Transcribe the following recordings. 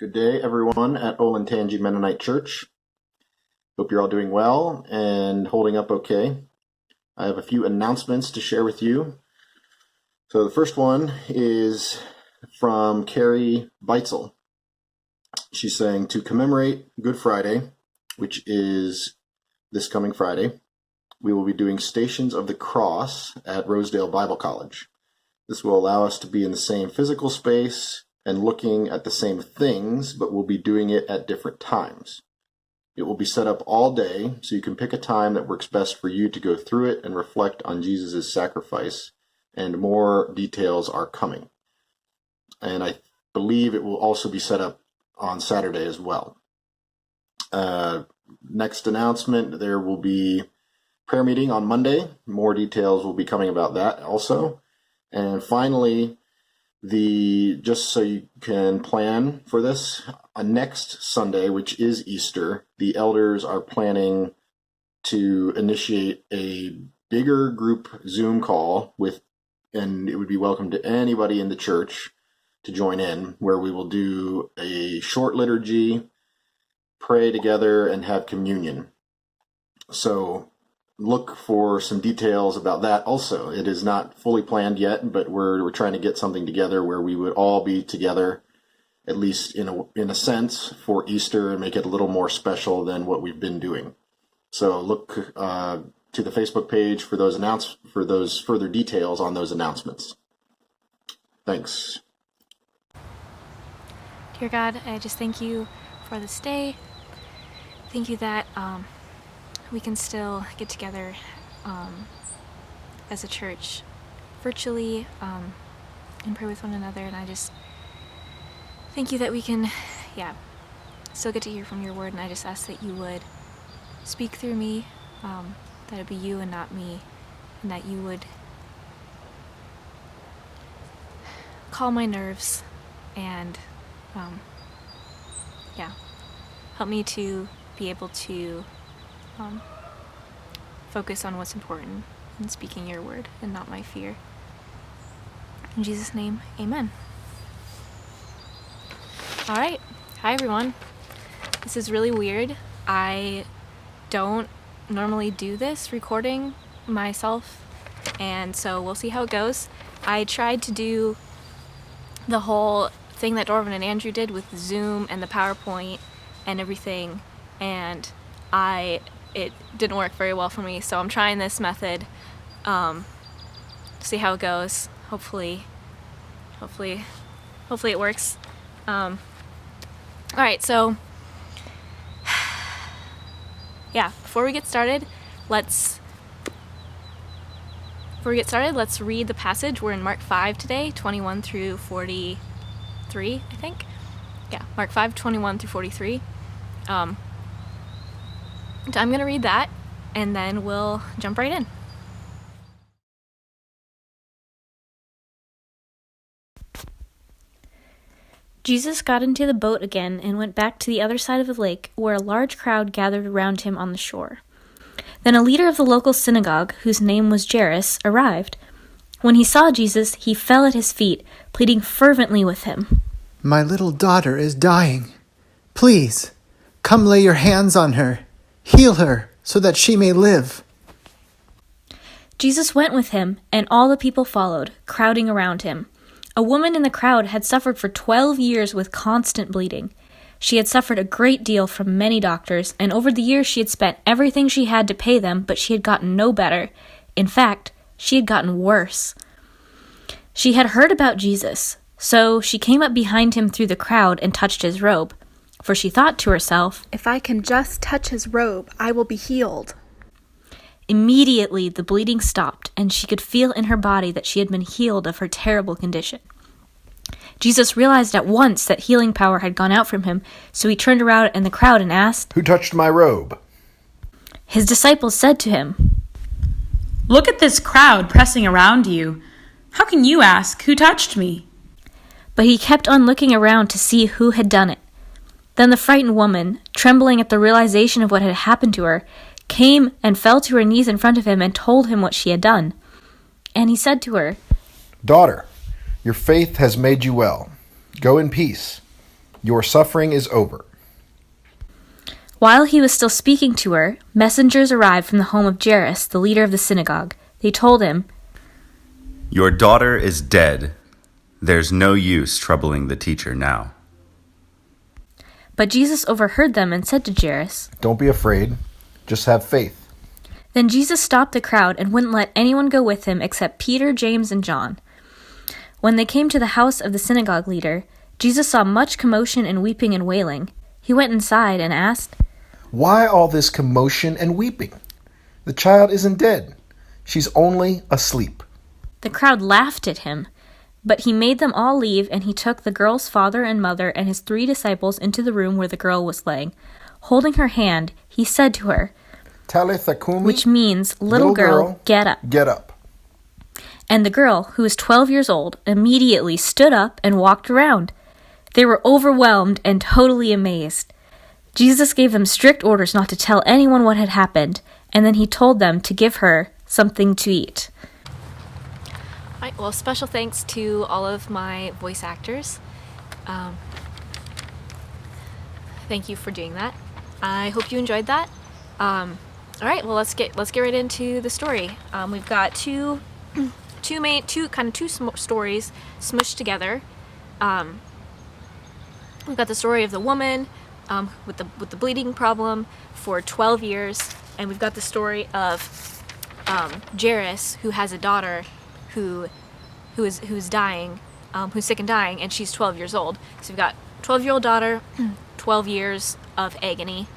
Good day, everyone, at Olentangy Mennonite Church. Hope you're all doing well and holding up okay. I have a few announcements to share with you. So the first one is from Carrie Beitzel. She's saying, to commemorate Good Friday, which is this coming Friday, we will be doing Stations of the Cross at Rosedale Bible College. This will allow us to be in the same physical space and looking at the same things, but we'll be doing it at different times. It will be set up all day, so you can pick a time that works best for you to go through it and reflect on Jesus' sacrifice, and more details are coming. And I believe it will also be set up on Saturday as well. Next announcement, there will be prayer meeting on Monday. More details will be coming about that also. And finally, just so you can plan for this, next Sunday, which is Easter, the elders are planning to initiate a bigger group Zoom call and it would be welcome to anybody in the church to join in, where we will do a short liturgy, pray together, and have communion. So look for some details about that also. It is not fully planned yet, but we're trying to get something together where we would all be together, at least in a sense, for Easter, and make it a little more special than what we've been doing. So look to the Facebook page for those further details on those announcements. Thanks. Dear God, I just thank you for this day. Thank you that we can still get together as a church virtually and pray with one another. And I just thank you that we can, still get to hear from your word. And I just ask that you would speak through me, that it be you and not me, and that you would calm my nerves and, help me to be able to focus on what's important in speaking your word and not my fear. In Jesus' name, amen. All right. Hi, everyone. This is really weird. I don't normally do this recording myself, and so we'll see how it goes. I tried to do the whole thing that Dorvin and Andrew did with Zoom and the PowerPoint and everything, and it didn't work very well for me, so I'm trying this method to see how it goes. Hopefully it works. All right, so before we get started, let's read the passage. We're in Mark 5 today, 21 through 43, I think. Mark 5, 21 through 43. So I'm going to read that, and then we'll jump right in. Jesus got into the boat again and went back to the other side of the lake, where a large crowd gathered around him on the shore. Then a leader of the local synagogue, whose name was Jairus, arrived. When he saw Jesus, he fell at his feet, pleading fervently with him. "My little daughter is dying. Please, come lay your hands on her. Heal her, so that she may live." Jesus went with him, and all the people followed, crowding around him. A woman in the crowd had suffered for 12 years with constant bleeding. She had suffered a great deal from many doctors, and over the years she had spent everything she had to pay them, but she had gotten no better. In fact, she had gotten worse. She had heard about Jesus, so she came up behind him through the crowd and touched his robe. For she thought to herself, "If I can just touch his robe, I will be healed." Immediately the bleeding stopped, and she could feel in her body that she had been healed of her terrible condition. Jesus realized at once that healing power had gone out from him, so he turned around in the crowd and asked, "Who touched my robe?" His disciples said to him, "Look at this crowd pressing around you. How can you ask, 'Who touched me?'" But he kept on looking around to see who had done it. Then the frightened woman, trembling at the realization of what had happened to her, came and fell to her knees in front of him and told him what she had done. And he said to her, "Daughter, your faith has made you well. Go in peace." Your suffering is over. While he was still speaking to her, messengers arrived from the home of Jairus, the leader of the synagogue. They told him, Your daughter is dead. There's no use troubling the teacher now. But Jesus overheard them and said to Jairus, Don't be afraid. Just have faith. Then Jesus stopped the crowd and wouldn't let anyone go with him except Peter, James, and John. When they came to the house of the synagogue leader, Jesus saw much commotion and weeping and wailing. He went inside and asked, Why all this commotion and weeping? The child isn't dead. She's only asleep. The crowd laughed at him, but he made them all leave, and he took the girl's father and mother and his 3 disciples into the room where the girl was laying. Holding her hand, he said to her, Talitha Kumi, which means, Little girl, get up. Get up. And the girl, who was 12 years old, immediately stood up and walked around. They were overwhelmed and totally amazed. Jesus gave them strict orders not to tell anyone what had happened, and then he told them to give her something to eat. All right, well, special thanks to all of my voice actors. Thank you for doing that. I hope you enjoyed that. All right, well, let's get right into the story. We've got two stories smushed together. We've got the story of the woman with the bleeding problem for 12 years, and we've got the story of Jairus, who has a daughter who's dying, who's sick and dying, and she's 12 years old. So we've got 12-year-old daughter, 12 years of agony.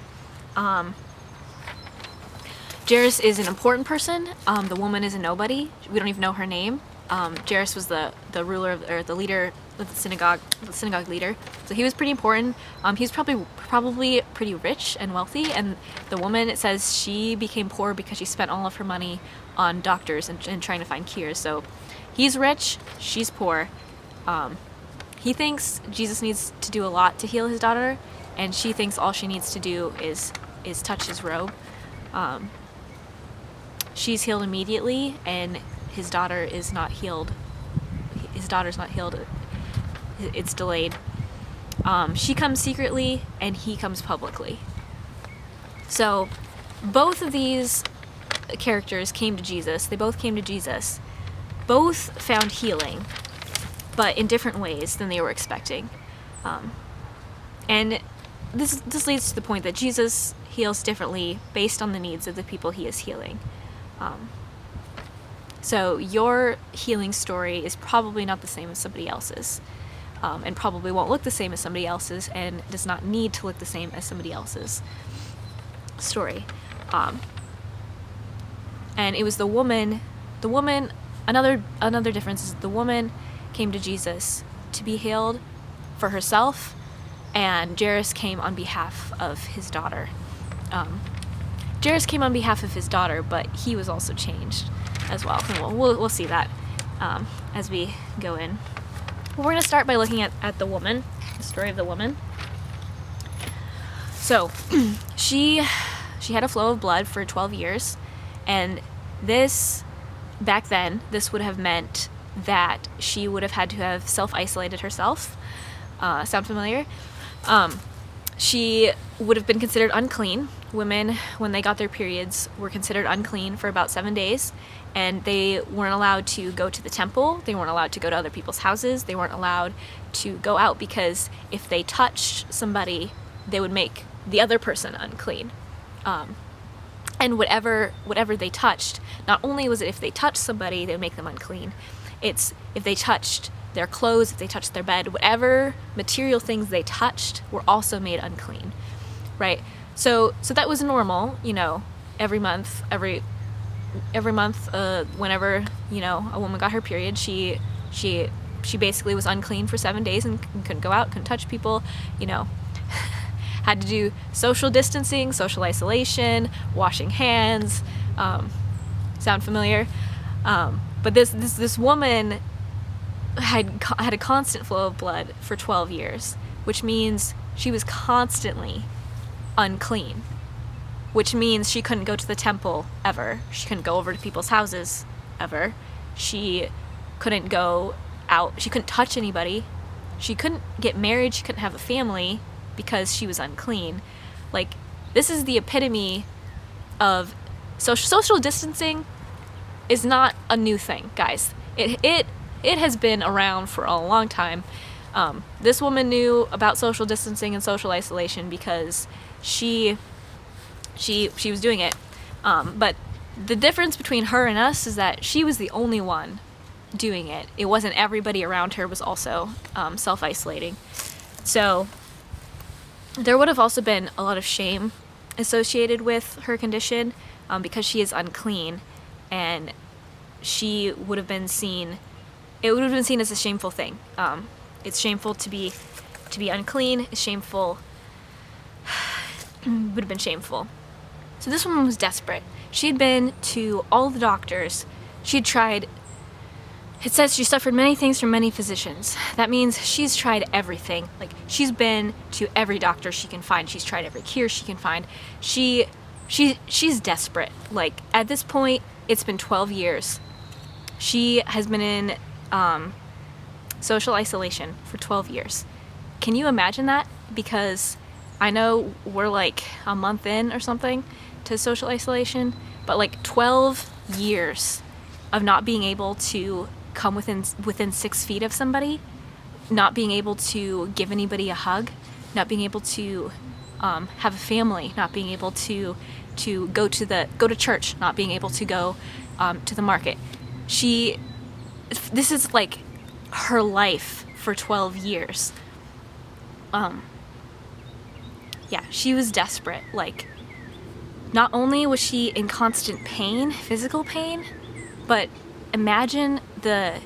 Jairus is an important person. The woman is a nobody. We don't even know her name. Jairus was the ruler or the leader of the synagogue leader. So he was pretty important. He's probably pretty rich and wealthy. And the woman, it says she became poor because she spent all of her money on doctors and trying to find cures. So he's rich, she's poor. He thinks Jesus needs to do a lot to heal his daughter, and she thinks all she needs to do is touch his robe. She's healed immediately, and his daughter is not healed. His daughter's not healed. It's delayed. She comes secretly, and he comes publicly. So both of these characters came to Jesus. They both came to Jesus. Both found healing, but in different ways than they were expecting. And this leads to the point that Jesus heals differently based on the needs of the people he is healing. So your healing story is probably not the same as somebody else's, and probably won't look the same as somebody else's, and does not need to look the same as somebody else's story. And it was the woman, another difference is the woman came to Jesus to be healed for herself, and Jairus came on behalf of his daughter. Jairus came on behalf of his daughter, but he was also changed as well. And we'll see that as we go in. We're going to start by looking at the woman, the story of the woman. So she had a flow of blood for 12 years, and back then this would have meant that she would have had to have self-isolated herself. Sound familiar? She would have been considered unclean. Women, when they got their periods, were considered unclean for about 7 days, and they weren't allowed to go to the temple. They weren't allowed to go to other people's houses. They weren't allowed to go out, because if they touched somebody, they would make the other person unclean. And whatever they touched, not only was it if they touched somebody, they would make them unclean. It's if they touched their clothes, if they touched their bed, whatever material things they touched were also made unclean, right? So that was normal, every month, whenever, a woman got her period, she basically was unclean for 7 days and couldn't go out, couldn't touch people, had to do social distancing, social isolation, washing hands. Sound familiar? But this woman had a constant flow of blood for 12 years, which means she was constantly unclean, which means she couldn't go to the temple ever. She couldn't go over to people's houses ever. She couldn't go out. She couldn't touch anybody. She couldn't get married, she couldn't have a family because she was unclean. Like, this is the epitome of social distancing is not a new thing, guys. It has been around for a long time. This woman knew about social distancing and social isolation because she was doing it. But the difference between her and us is that she was the only one doing it. It wasn't everybody around her was also self-isolating. So there would have also been a lot of shame associated with her condition because she is unclean, and she would have been seen. It would have been seen as a shameful thing. It's shameful to be unclean. It's shameful. Would have been shameful. So this woman was desperate. She had been to all the doctors. She had tried. It says she suffered many things from many physicians. That means she's tried everything. Like, she's been to every doctor she can find. She's tried every cure she can find. She's desperate. Like, at this point, it's been 12 years. She has been in social isolation for 12 years. Can you imagine that? Because I know we're like a month in or something to social isolation, but like 12 years of not being able to come within 6 feet of somebody, not being able to give anybody a hug, not being able to have a family, not being able to go to church, not being able to go to the market. This is like her life for 12 years. Yeah, she was desperate. Like, not only was she in constant pain, physical pain, but imagine the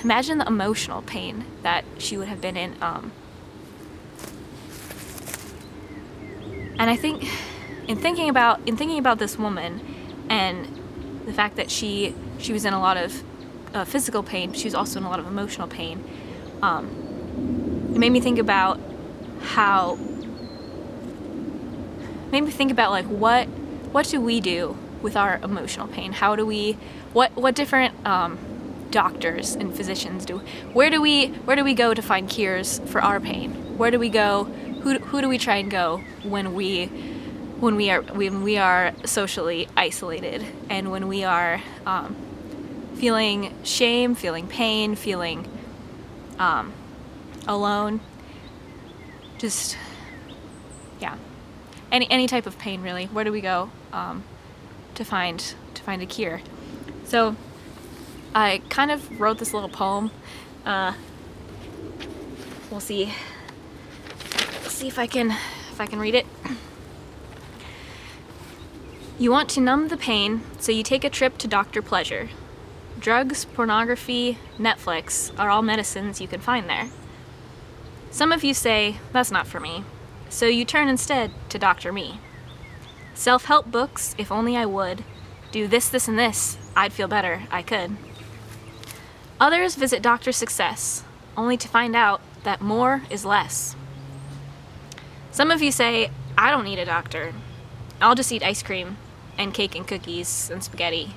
emotional pain that she would have been in. And I think in thinking about this woman and the fact that she was in a lot of physical pain, she was also in a lot of emotional pain. It made me think about like what do we do with our emotional pain? How do we what different doctors and physicians do? Where do we go to find cures for our pain? Where do we go? Who do we try and go when we are socially isolated, and when we are feeling shame, feeling pain, feeling alone? Just, yeah, any type of pain, really. Where do we go to find a cure? So I kind of wrote this little poem. We'll see if I can read it. You want to numb the pain, so you take a trip to Dr. Pleasure. Drugs, pornography, Netflix are all medicines you can find there. Some of you say, that's not for me, so you turn instead to Dr. Me. Self-help books, if only I would. Do this, this, and this, I'd feel better, I could. Others visit Dr. Success, only to find out that more is less. Some of you say, I don't need a doctor. I'll just eat ice cream and cake and cookies and spaghetti.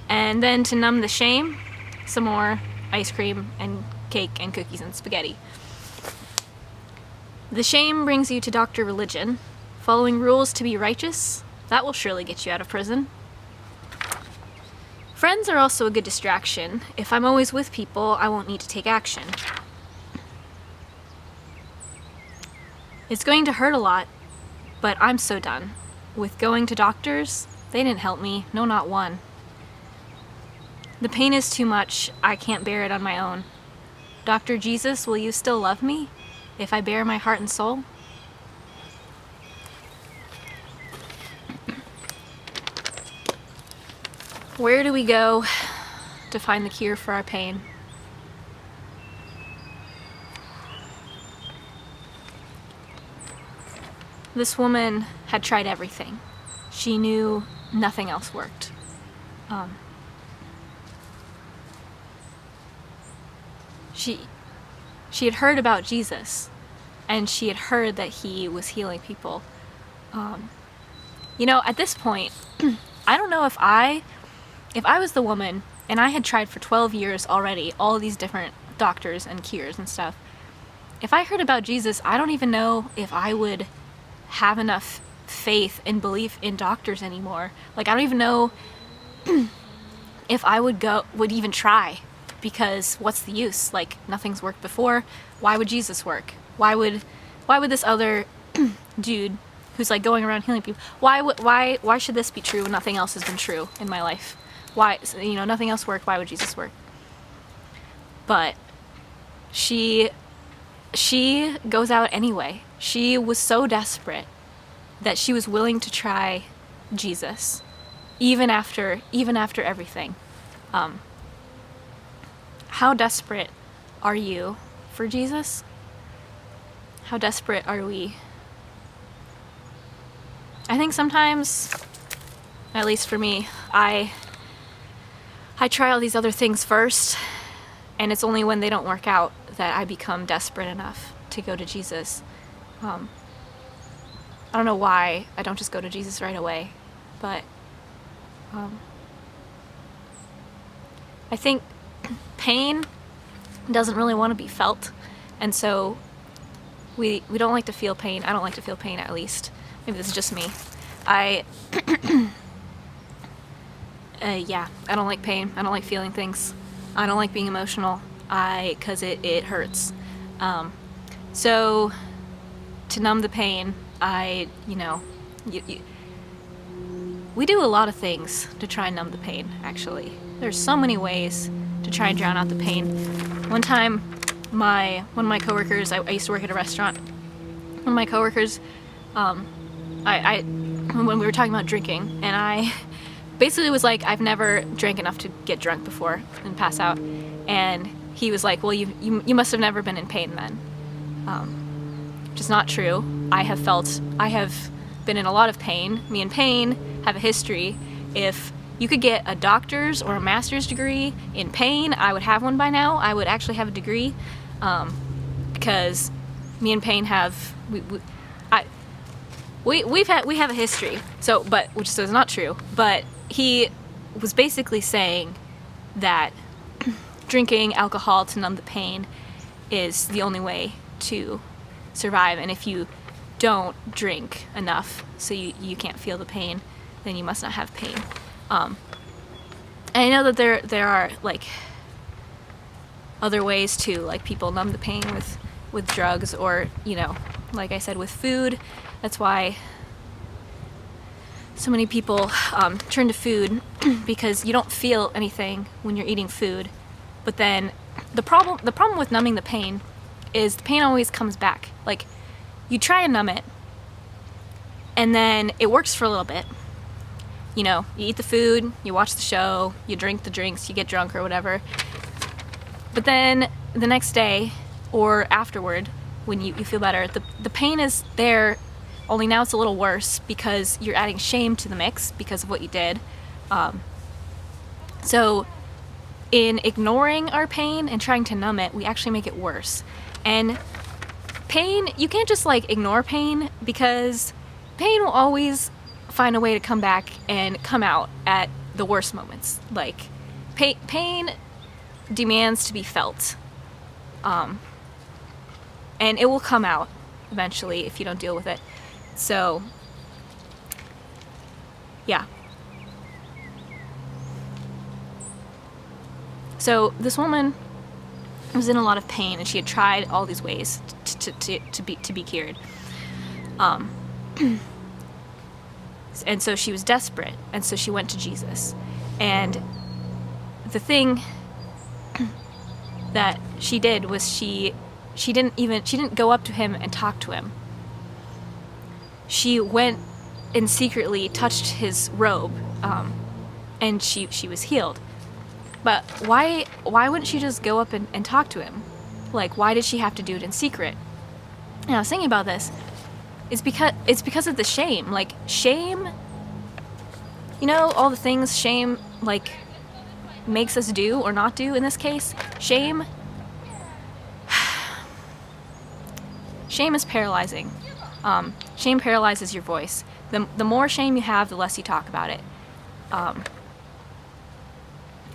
And then to numb the shame, some more ice cream and cake and cookies and spaghetti. The shame brings you to Dr. Religion. Following rules to be righteous, that will surely get you out of prison. Friends are also a good distraction. If I'm always with people, I won't need to take action. It's going to hurt a lot, but I'm so done. With going to doctors, they didn't help me, no, not one. The pain is too much, I can't bear it on my own. Dr. Jesus, will you still love me if I bare my heart and soul? Where do we go to find the cure for our pain? This woman had tried everything. She knew nothing else worked. She had heard about Jesus, and she had heard that he was healing people. At this point, I don't know if I was the woman and I had tried for 12 years already all these different doctors and cures and stuff. If I heard about Jesus, I don't even know if I would have enough faith and belief in doctors anymore. Like, I don't even know if I would even try, because what's the use? Like, nothing's worked before. Why would Jesus work? Why would this other dude who's like going around healing people, why should this be true when nothing else has been true in my life? Why, nothing else worked, why would Jesus work? But she goes out anyway. She was so desperate that she was willing to try Jesus, even after everything. How desperate are you for Jesus? How desperate are we? I think sometimes, at least for me, I try all these other things first, and it's only when they don't work out that I become desperate enough to go to Jesus. I don't know why I don't just go to Jesus right away, but I think pain doesn't really want to be felt, and so we don't like to feel pain. I don't like to feel pain, at least. Maybe this is just me. I don't like pain. I don't like feeling things. I don't like being emotional. Because it hurts. So to numb the pain, we do a lot of things to try and numb the pain, actually. There's so many ways to try and drown out the pain. One time, one of my coworkers, I used to work at a restaurant. One of my coworkers, when we were talking about drinking, and I basically was like, I've never drank enough to get drunk before and pass out. And he was like, well, you must have never been in pain then. Which is not true. I have been in a lot of pain. Me and pain have a history. If you could get a doctor's or a master's degree in pain, I would have one by now. I would actually have a degree, because me and pain we have a history. So, which is not true. But he was basically saying that drinking alcohol to numb the pain is the only way to survive, and if you don't drink enough so you can't feel the pain, then you must not have pain. And I know that there are like other ways to, like, people numb the pain with drugs, or like I said, with food. That's why so many people turn to food, because you don't feel anything when you're eating food. But then the problem with numbing the pain is the pain always comes back. Like, you try and numb it, and then it works for a little bit. You eat the food, you watch the show, you drink the drinks, you get drunk or whatever. But then the next day or afterward, when you feel better, the pain is there, only now it's a little worse because you're adding shame to the mix because of what you did. So in ignoring our pain and trying to numb it, we actually make it worse. And pain, you can't just ignore pain, because pain will always find a way to come back and come out at the worst moments. Pain demands to be felt. And it will come out eventually if you don't deal with it. So, yeah. So this woman was in a lot of pain, and she had tried all these ways to be cured. And so she was desperate, and so she went to Jesus. And the thing that she did was she didn't go up to him and talk to him. She went and secretly touched his robe, and she was healed. But why wouldn't she just go up and talk to him? Why did she have to do it in secret? And I was thinking about this. It's because of the shame. Shame, all the things shame, makes us do or not do in this case. Shame is paralyzing. Shame paralyzes your voice. The more shame you have, the less you talk about it.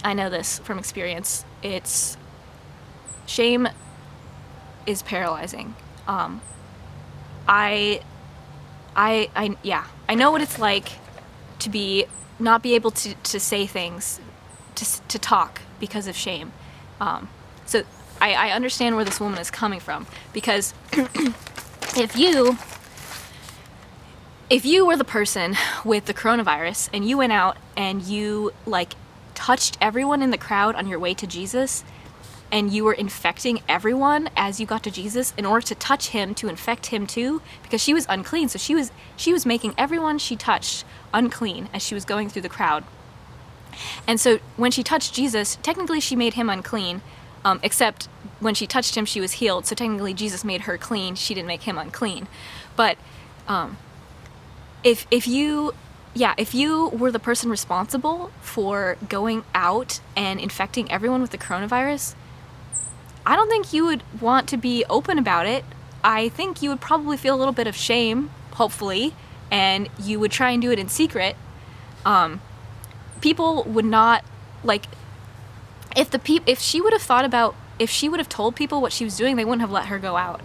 I know this from experience. Shame is paralyzing. I know what it's like to not be able to say things, to talk because of shame. So I understand where this woman is coming from, because if you were the person with the coronavirus and you went out and you like touched everyone in the crowd on your way to Jesus, and you were infecting everyone as you got to Jesus in order to touch him, to infect him too, because she was unclean. So she was making everyone she touched unclean as she was going through the crowd. And so when she touched Jesus, technically she made him unclean, except when she touched him, she was healed. So technically Jesus made her clean. She didn't make him unclean. But if you were the person responsible for going out and infecting everyone with the coronavirus, I don't think you would want to be open about it. I think you would probably feel a little bit of shame, hopefully, and you would try and do it in secret. People would not, like, if she would have told people what she was doing, they wouldn't have let her go out.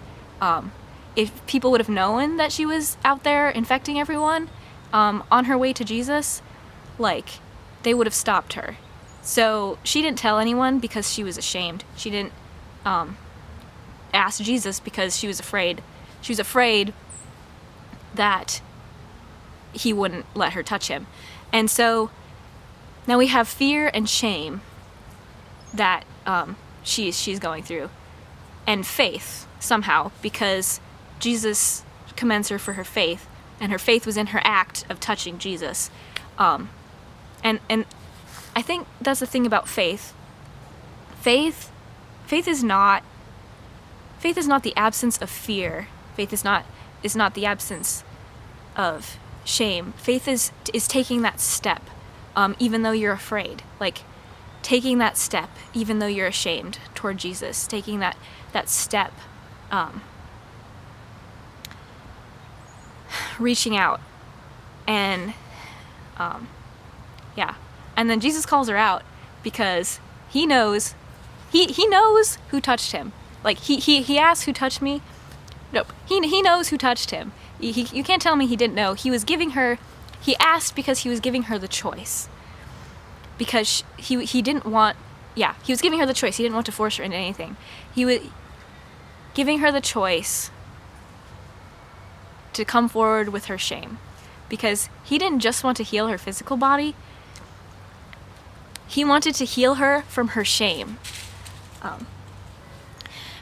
If people would have known that she was out there infecting everyone, on her way to Jesus, like, they would have stopped her. So she didn't tell anyone because she was ashamed. She didn't ask Jesus because she was afraid. She was afraid that he wouldn't let her touch him. And so now we have fear and shame that she's going through, and faith somehow, because Jesus commends her for her faith, and her faith was in her act of touching Jesus. And I think that's the thing about faith. Faith is not the absence of fear. Faith is not the absence of shame. Faith is taking that step, even though you're afraid. Like, taking that step, even though you're ashamed, toward Jesus. Taking that step, reaching out, and and then Jesus calls her out because he knows who touched him. Like, he asked, who touched me? Nope. He knows who touched him. You can't tell me he didn't know. He asked because he was giving her the choice. Because he didn't want, he was giving her the choice. He didn't want to force her into anything. He was giving her the choice to come forward with her shame. Because he didn't just want to heal her physical body. He wanted to heal her from her shame.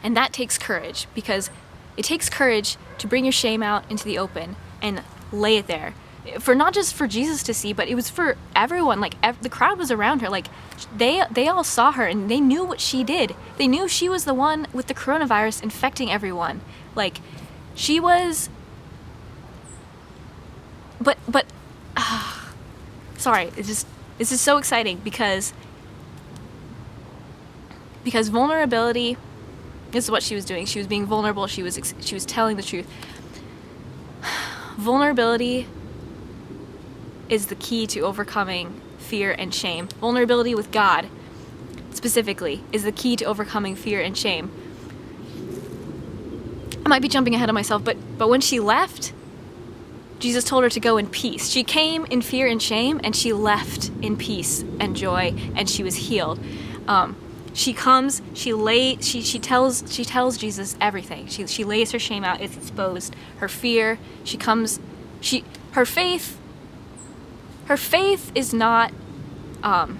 And that takes courage, because it takes courage to bring your shame out into the open and lay it there. For not just for Jesus to see, but it was for everyone. Like, the crowd was around her. Like, they all saw her, and they knew what she did. They knew she was the one with the coronavirus infecting everyone. Like, she was... But sorry, this is so exciting because vulnerability is what she was doing. She was being vulnerable. She was telling the truth. Vulnerability is the key to overcoming fear and shame. Vulnerability with God, specifically, is the key to overcoming fear and shame. I might be jumping ahead of myself, but when she left, Jesus told her to go in peace. She came in fear and shame, and she left in peace and joy, and she was healed. She comes, she tells Jesus everything. She lays her shame out, it's exposed. Her fear, she comes, her faith is not, her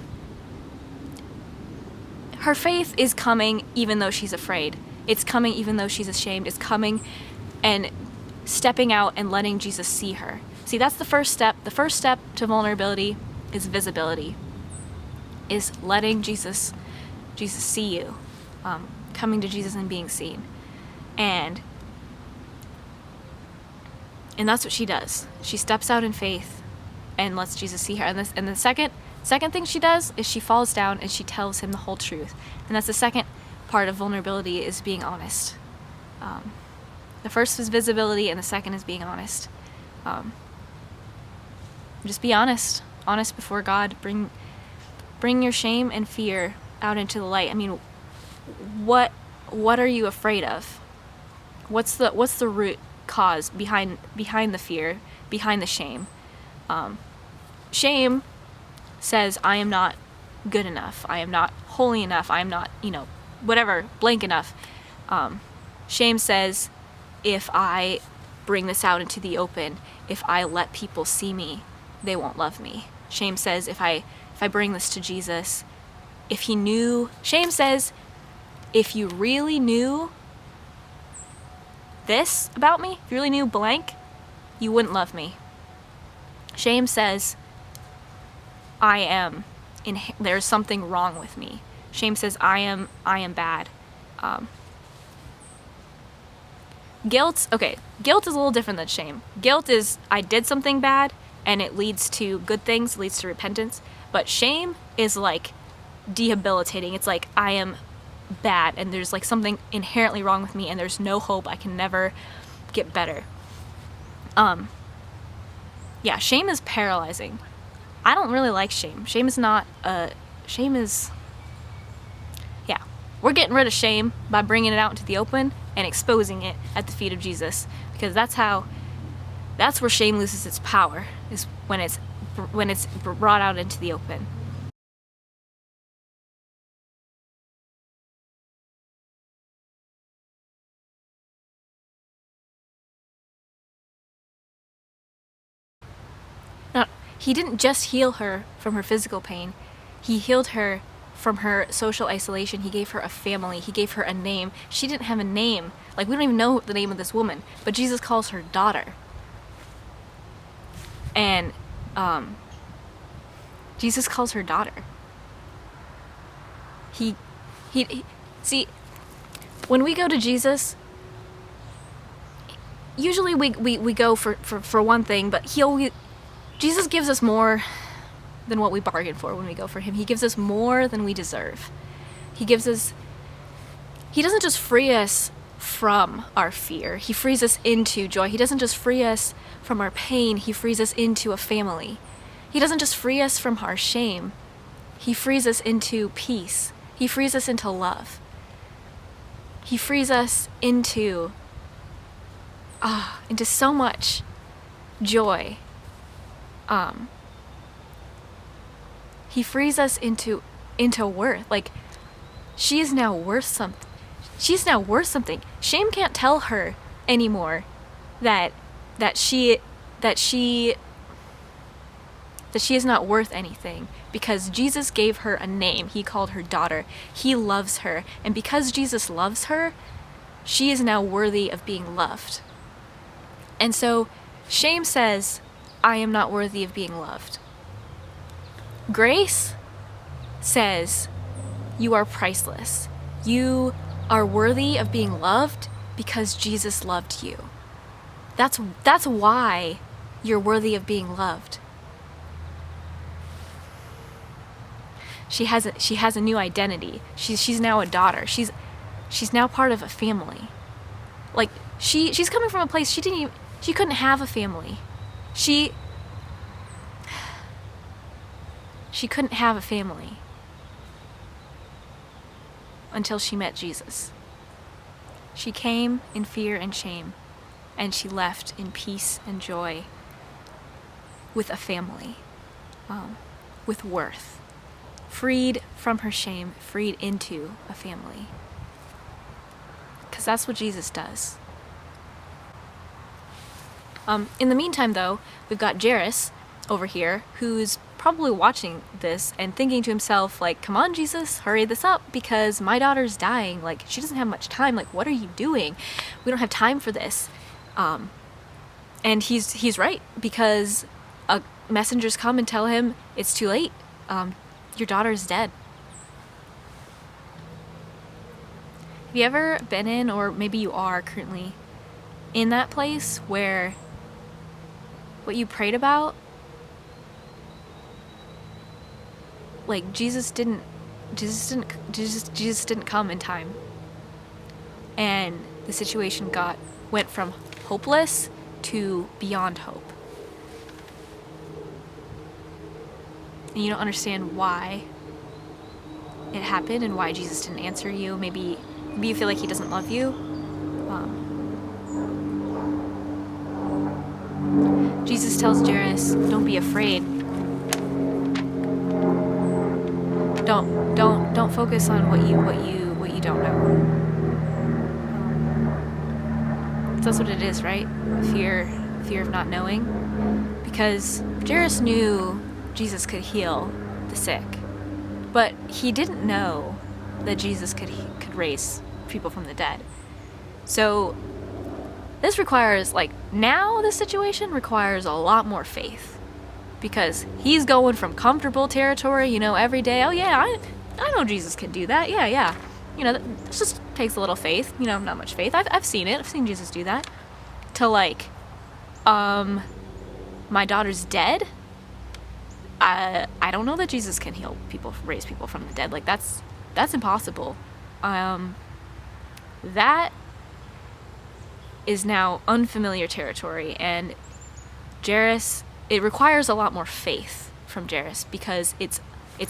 faith is coming even though she's afraid. It's coming even though she's ashamed. It's coming and stepping out and letting Jesus see her. See, that's the first step. The first step to vulnerability is visibility. Is letting Jesus see you. Coming to Jesus and being seen. And that's what she does. She steps out in faith and lets Jesus see her. And the second thing she does is she falls down and she tells him the whole truth. And that's the second part of vulnerability, is being honest. The first is visibility, and the second is being honest. Just be honest before God. Bring your shame and fear out into the light. I mean, what what are you afraid of? What's the root cause behind the fear, behind the shame? Shame says, I am not good enough. I am not holy enough. I am not, whatever, blank enough. Shame says, if I bring this out into the open, if I let people see me, they won't love me. Shame says, if I bring this to Jesus, shame says, if you really knew this about me, if you really knew blank, you wouldn't love me. Shame says, there's something wrong with me. Shame says, I am bad. Guilt is a little different than shame. Guilt is, I did something bad, and it leads to good things, leads to repentance. But shame is like debilitating. It's like, I am bad, and there's like something inherently wrong with me, and there's no hope. I can never get better. Shame is paralyzing. I don't really like shame. We're getting rid of shame by bringing it out into the open and exposing it at the feet of Jesus, because that's where shame loses its power, is when it's brought out into the open. Now, he didn't just heal her from her physical pain. He healed her from her social isolation. He gave her a family. He gave her a name. She didn't have a name. Like, we don't even know the name of this woman, but Jesus calls her daughter. And Jesus calls her daughter. He see, when we go to Jesus, usually we go for one thing, but Jesus gives us more than what we bargained for when we go for him. He gives us more than we deserve. He doesn't just free us from our fear. He frees us into joy. He doesn't just free us from our pain. He frees us into a family. He doesn't just free us from our shame. He frees us into peace. He frees us into love. He frees us into so much joy. He frees us into worth. Like, she is now worth something. She's now worth something. Shame can't tell her anymore that she is not worth anything, because Jesus gave her a name. He called her daughter. He loves her. And because Jesus loves her, she is now worthy of being loved. And so shame says, I am not worthy of being loved. Grace says, you are priceless. You are worthy of being loved because Jesus loved you. That's why you're worthy of being loved. She has a new identity. She's now a daughter. She's now part of a family. Like, she's coming from a place she couldn't have a family. She couldn't have a family until she met Jesus. She came in fear and shame, and she left in peace and joy with a family, with worth, freed from her shame, freed into a family. Because that's what Jesus does. In the meantime, though, we've got Jairus over here, who's probably watching this and thinking to himself, like, come on, Jesus, hurry this up, because my daughter's dying. Like, she doesn't have much time. Like, what are you doing? We don't have time for this. And he's right, because messengers come and tell him it's too late. Your daughter's dead. Have you ever been in, or maybe you are currently in that place where what you prayed about, like, Jesus didn't come in time, and the situation went from hopeless to beyond hope, and you don't understand why it happened and why Jesus didn't answer you. Maybe maybe you feel like he doesn't love you. Jesus tells Jairus, don't be afraid. Don't focus on what you don't know. That's what it is, right? Fear of not knowing. Because Jairus knew Jesus could heal the sick, but he didn't know that Jesus could raise people from the dead. So this requires, now this situation requires a lot more faith, because he's going from comfortable territory, every day. Oh yeah, I know Jesus can do that. Yeah. This just takes a little faith, not much faith. I've seen it. I've seen Jesus do that. To my daughter's dead. I don't know that Jesus can heal people, raise people from the dead. That's impossible. That is now unfamiliar territory, and Jairus, it requires a lot more faith from Jairus, because it's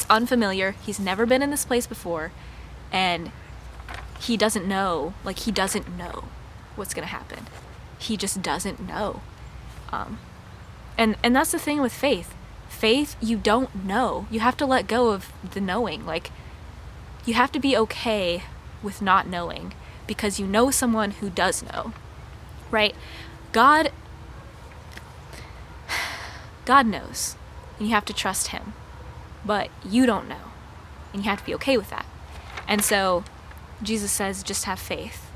unfamiliar. He's never been in this place before, and he doesn't know what's gonna happen. He just doesn't know. And that's the thing with faith. Faith, you don't know. You have to let go of the knowing. You have to be okay with not knowing, because you know someone who does know, right? God knows, and you have to trust him, but you don't know, and you have to be okay with that. And so Jesus says, just have faith.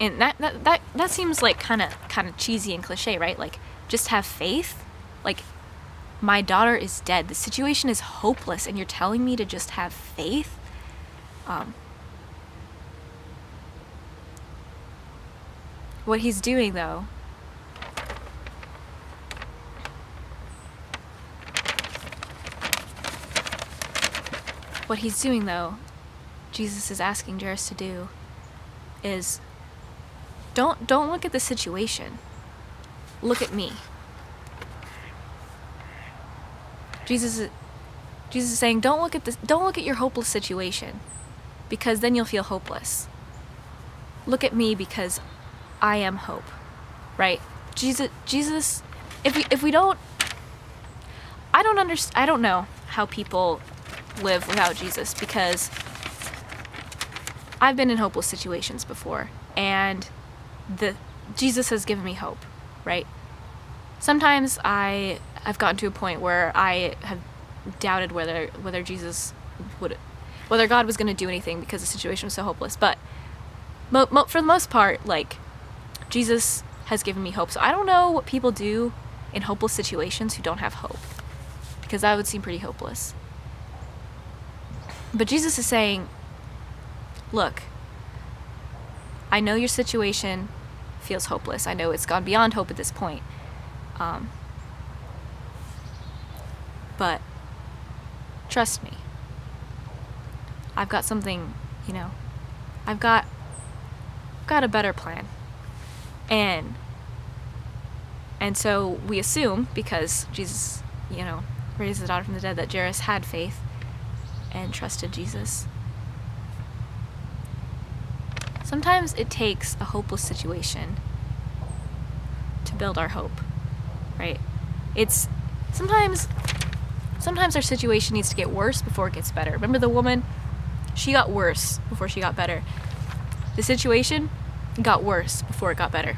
And that seems like kind of cheesy and cliche, right? Just have faith. My daughter is dead. The situation is hopeless, and you're telling me to just have faith? What he's doing, though, Jesus is asking Jairus to do is don't look at the situation. Look at me. Jesus is saying, don't look at your hopeless situation, because then you'll feel hopeless. Look at me, because I am hope. Right? Jesus, if we don't, I don't know how people live without Jesus, because I've been in hopeless situations before, and Jesus has given me hope, right? Sometimes I've gotten to a point where I have doubted whether God was going to do anything, because the situation was so hopeless. But for the most part, Jesus has given me hope. So I don't know what people do in hopeless situations who don't have hope, because that would seem pretty hopeless. But Jesus is saying, look, I know your situation feels hopeless. I know it's gone beyond hope at this point. But trust me. I've got something, I've got a better plan. And so we assume, because Jesus, raised the daughter from the dead, that Jairus had faith and trusted Jesus. Sometimes it takes a hopeless situation to build our hope, right? It's sometimes our situation needs to get worse before it gets better. Remember the woman? She got worse before she got better. The situation got worse before it got better.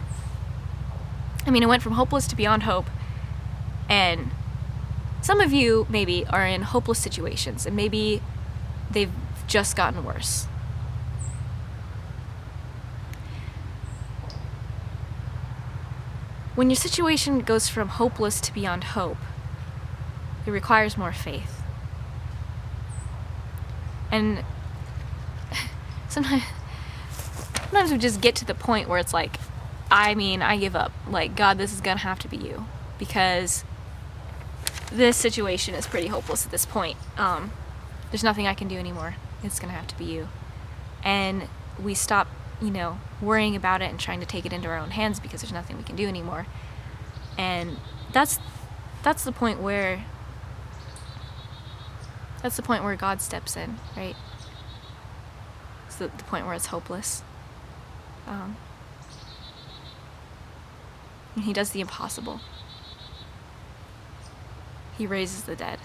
It went from hopeless to beyond hope. And some of you maybe are in hopeless situations, and maybe they've just gotten worse. When your situation goes from hopeless to beyond hope, it requires more faith. And sometimes we just get to the point where it's I give up. God, this is gonna have to be you, because this situation is pretty hopeless at this point. There's nothing I can do anymore. It's gonna have to be you. And we stop, worrying about it and trying to take it into our own hands, because there's nothing we can do anymore. And that's the point where God steps in, right? It's the point where it's hopeless. And he does the impossible. He raises the dead.